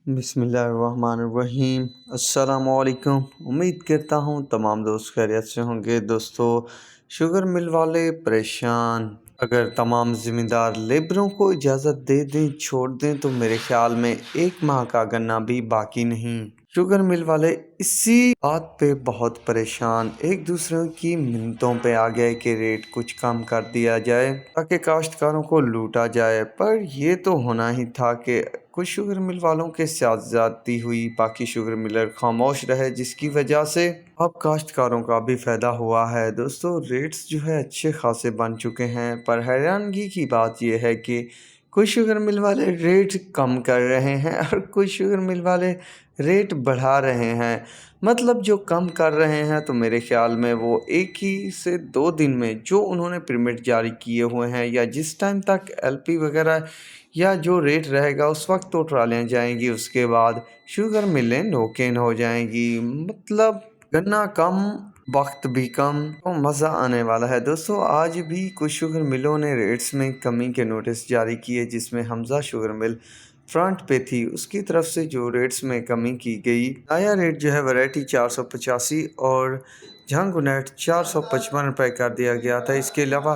बिस्मिल्लाहिर्रहमानिर्रहीम। अस्सलामुअलैकुम। उम्मीद करता हूँ तमाम दोस्त खैरियत से होंगे। दोस्तों, शुगर मिल वाले परेशान। अगर तमाम ज़िम्मेदार लेबरों को इजाज़त दे दें, छोड़ दें, तो मेरे ख्याल में 1 माह का गन्ना भी बाकी नहीं। शुगर मिल वाले इसी बात पे बहुत परेशान, एक दूसरे की मिन्नतों पे आ गए कि रेट कुछ कम कर दिया जाए ताकि काश्तकारों को लूटा जाए। पर ये तो होना ही था कि कुछ शुगर मिल वालों के साथ ज्यादती हुई, बाकी शुगर मिलर खामोश रहे, जिसकी वजह से अब काश्तकारों का भी फायदा हुआ है। दोस्तों, रेट्स जो है अच्छे खासे बन चुके हैं, पर हैरानगी की बात यह है कि कुछ शुगर मिल वाले रेट कम कर रहे हैं और कुछ शुगर मिल वाले रेट बढ़ा रहे हैं। मतलब जो कम कर रहे हैं तो मेरे ख्याल में वो 1 ही से 2 दिन में जो उन्होंने परमिट जारी किए हुए हैं, या जिस टाइम तक एलपी वगैरह या जो रेट रहेगा उस वक्त तो ट्रालियाँ जाएंगी, उसके बाद शुगर मिलें नोकेन हो जाएंगी। मतलब गन्ना कम, वक्त भी कम, तो मज़ा आने वाला है। दोस्तों, आज भी कुछ शुगर मिलों ने रेट्स में कमी के नोटिस जारी किए, जिसमें हमजा शुगर मिल फ्रंट पे थी। उसकी तरफ से जो रेट्स में कमी की गई, नया रेट जो है वैरायटी 485 और झंगुनेट 455 रुपये कर दिया गया था। इसके अलावा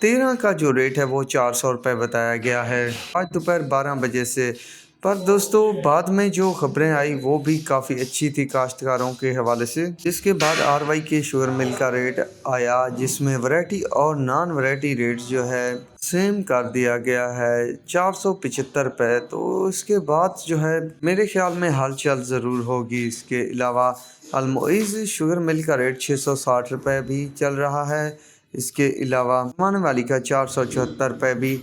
13 का जो रेट है वो 400 रुपये बताया गया है आज दोपहर 12 बजे से। पर दोस्तों, बाद में जो खबरें आई वो भी काफ़ी अच्छी थी काश्तकारों के हवाले से। जिसके बाद आरवाई के शुगर मिल का रेट आया, जिसमें वैरायटी और नॉन वैरायटी रेट जो है सेम कर दिया गया है 475 रुपये। तो इसके बाद जो है मेरे ख्याल में हलचल ज़रूर होगी। इसके अलावा अलमोइज़ शुगर मिल का रेट 660 रुपये भी चल रहा है। इसके अलावा माने वाली का 474 रुपये भी,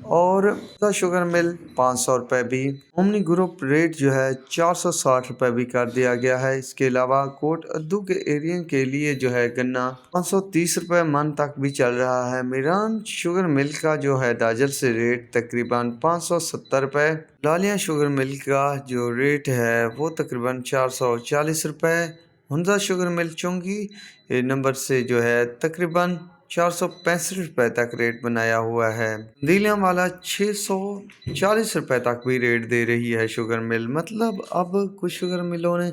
और शुगर मिल 500 रुपये भी। ओमनी ग्रुप रेट जो है 460 रुपये भी कर दिया गया है। इसके अलावा कोट अद्दू के एरिया के लिए जो है गन्ना 530 रुपये मन तक भी चल रहा है। मीरान शुगर मिल का जो है दाजल से रेट तकरीबन 570 रुपये। लालिया शुगर मिल का जो रेट है वो तकरीबन 440 रुपये। हुंजा शुगर मिल चुंगी नंबर से जो है तकरीबन 465 रुपये तक रेट बनाया हुआ है। दिलियां वाला 640 रुपये तक भी रेट दे रही है शुगर मिल। मतलब अब कुछ शुगर मिलों ने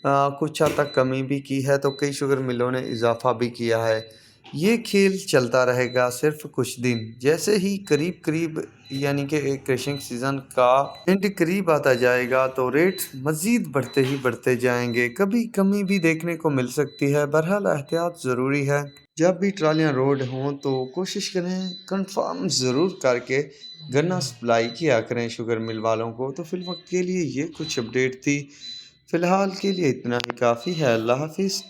कुछ हद तक कमी भी की है, तो कई शुगर मिलों ने इजाफा भी किया है। ये खेल चलता रहेगा सिर्फ कुछ दिन। जैसे ही करीब करीब यानी कि एक क्रशिंग सीज़न का एंड करीब आता जाएगा तो रेट मज़ीद बढ़ते ही बढ़ते जाएंगे। कभी कमी भी देखने को मिल सकती है। बहरहाल एहतियात ज़रूरी है। जब भी ट्रालियाँ रोड हों तो कोशिश करें कंफर्म ज़रूर करके गन्ना सप्लाई किया करें शुगर मिल वालों को। तो फिलवक्त के लिए ये कुछ अपडेट थी। फ़िलहाल के लिए इतना ही काफ़ी है। अल्लाह हाफिज़।